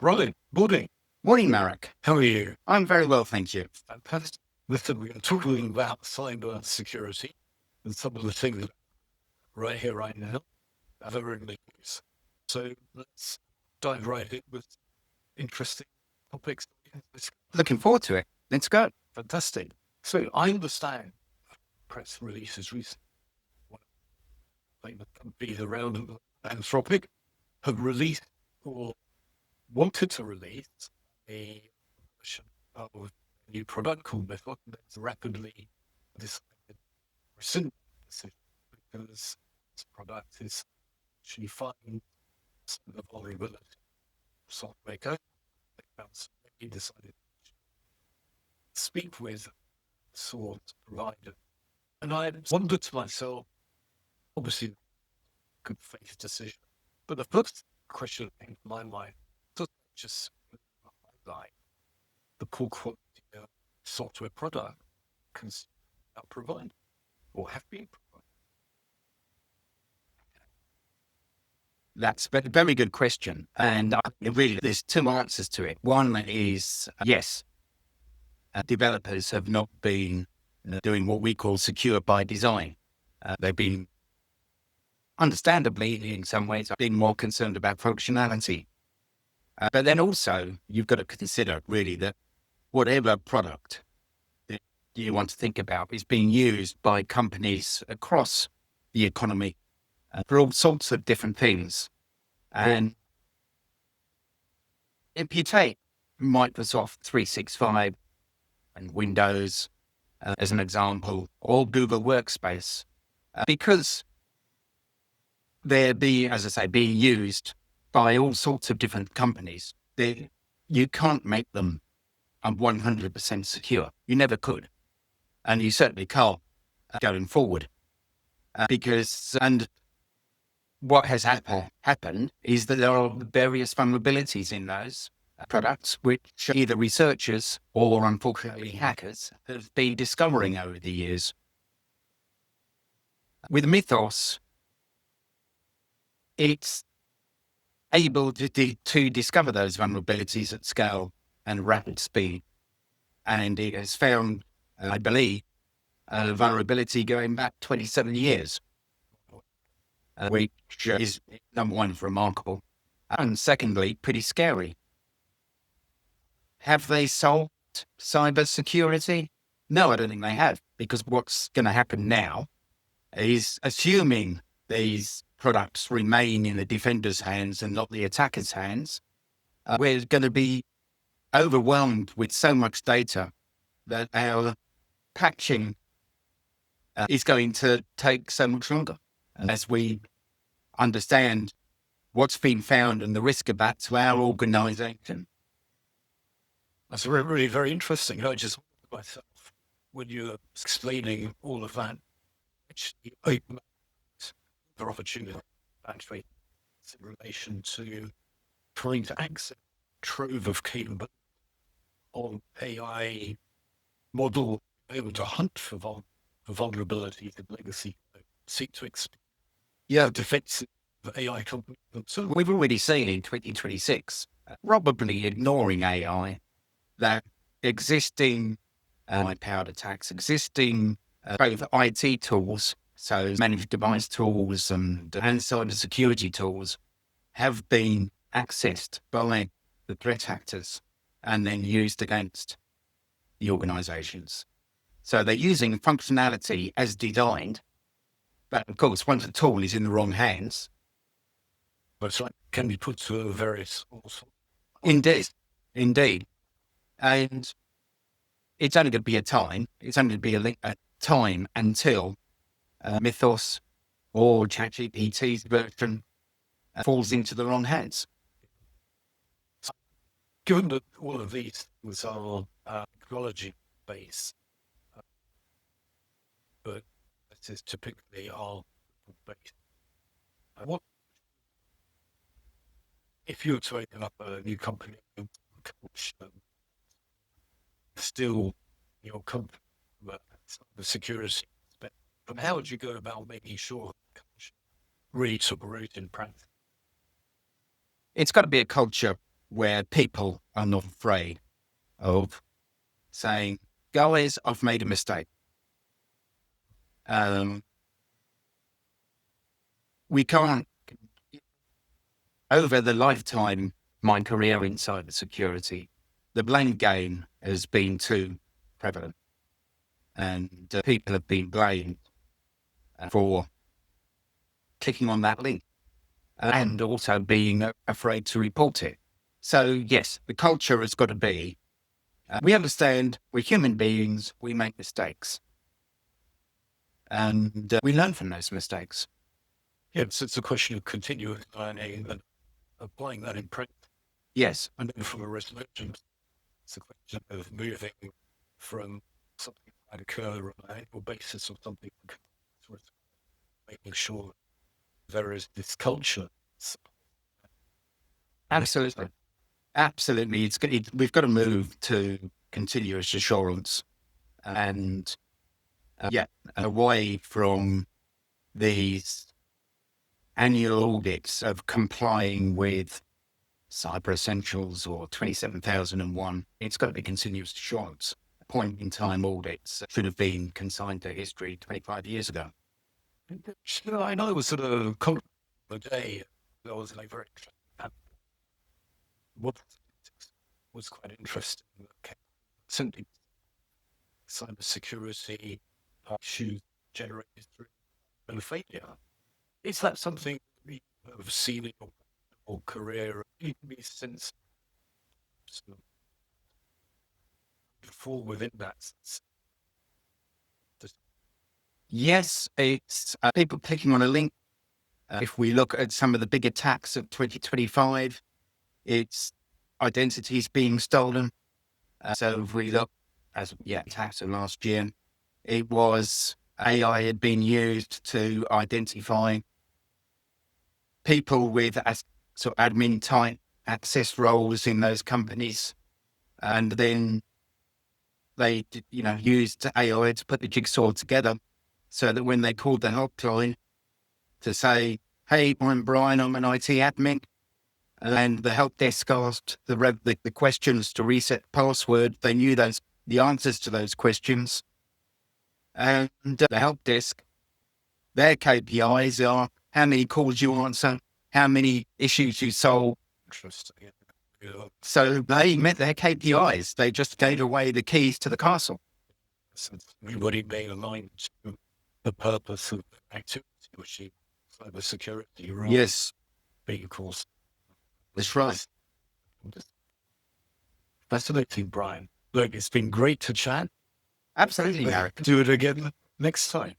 Robin, morning. Morning, Marek. How are you? I'm very well, thank you. Fantastic. Listen, we're talking about cyber security and some of the things that are right here, right now, that are in the news. So let's dive right in with interesting topics. Looking forward to it. Let's go. Fantastic. So I understand press releases recently, one of the companies around Anthropic have released or wanted to release a version of a new product called Method that's rapidly decided rescind decision because this product is actually finding the vulnerability of software code. They found he decided to speak with source provider. And I wondered to myself, obviously, good faith decision. But the first question that came to my mind does that just highlight the poor quality of software product consumers are provided or have been provided? That's a very good question. And really, there's two answers to it. One is yes, developers have not been doing what we call secure by design. They've been, understandably, in some ways, been more concerned about functionality. But then also, you've got to consider really that whatever product that you want to think about is being used by companies across the economy for all sorts of different things. And if you take Microsoft 365 and Windows as an example, or Google Workspace, because they're as I say, being used by all sorts of different companies, you can't make them 100% secure. You never could. And you certainly can't going forward. And what has happened is that there are various vulnerabilities in those products, which either researchers or unfortunately hackers have been discovering over the years. With Mythos, it's able to discover those vulnerabilities at scale and rapid speed. And it has found, I believe, a vulnerability going back 27 years. Which is, number one, remarkable, and secondly, pretty scary. Have they solved cybersecurity? No, I don't think they have, because what's going to happen now is, assuming these products remain in the defender's hands and not the attacker's hands, we're going to be overwhelmed with so much data that our patching is going to take so much longer as we understand what's been found and the risk of that to our organization. That's really very interesting. I just wondered myself, when you're explaining all of that, actually open the opportunity actually in relation to trying to access trove of capability on AI model able to hunt for vulnerabilities in legacy, seek to exploit defensive AI companies. So we've already seen in 2026, probably ignoring AI, that existing AI-powered attacks, existing both IT tools, so managed device tools and cybersecurity tools, have been accessed by the threat actors and then used against the organizations. So they're using functionality as designed, but of course, once a tool is in the wrong hands, but it can be put to various also. Indeed. And it's only going to be a time. It's only going to be a time until Mythos or ChatGPT's version falls into the wrong hands. Given that all of these things are technology-based, but this is typically our based. What if you were to open up a new company, still your company, the security aspect, but how would you go about making sure really took root in practice? It's got to be a culture where people are not afraid of saying, guys, I've made a mistake. We can't, over the lifetime of my career in cybersecurity, the blame game has been too prevalent, and people have been blamed for clicking on that link and also being afraid to report it. So yes, the culture has got to be, we understand we're human beings, we make mistakes, and we learn from those mistakes. Yeah, it's a question of continuous learning and applying that in practice. Yes. And then from a risk management, it's a question of moving from something that might occur on an annual basis or something, sort of making sure there is this culture. Absolutely. Absolutely. We've got to move to continuous assurance and away from these annual audits of complying with Cyber Essentials or 27001. It's got to be continuous assurance. Point in time audits should have been consigned to history 25 years ago. I know it was sort of the day that was like very what was quite interesting. Simply cybersecurity issues generated through and failure. Is that something you have seen in your career? Even since fall within that sense? Yes, it's people clicking on a link. If we look at some of the big attacks of 2025, it's identities being stolen. So if we look as attacks of last year, it was AI had been used to identify people with sort of admin type access roles in those companies, and then they used AI to put the jigsaw together, so that when they called the helpline to say, "Hey, I'm Brian, I'm an IT admin," and the help desk asked the questions to reset password, they knew the answers to those questions, and the help desk, their KPIs are how many calls you answer, how many issues you solve. Interesting. So they met their KPIs. They just gave away the keys to the castle. Since everybody being aligned to the purpose of activity, which is cybersecurity, rather Yes, being, of course. that's right. Fascinating, Brian. Look, it's been great to chat. Absolutely, Eric. Do it again next time.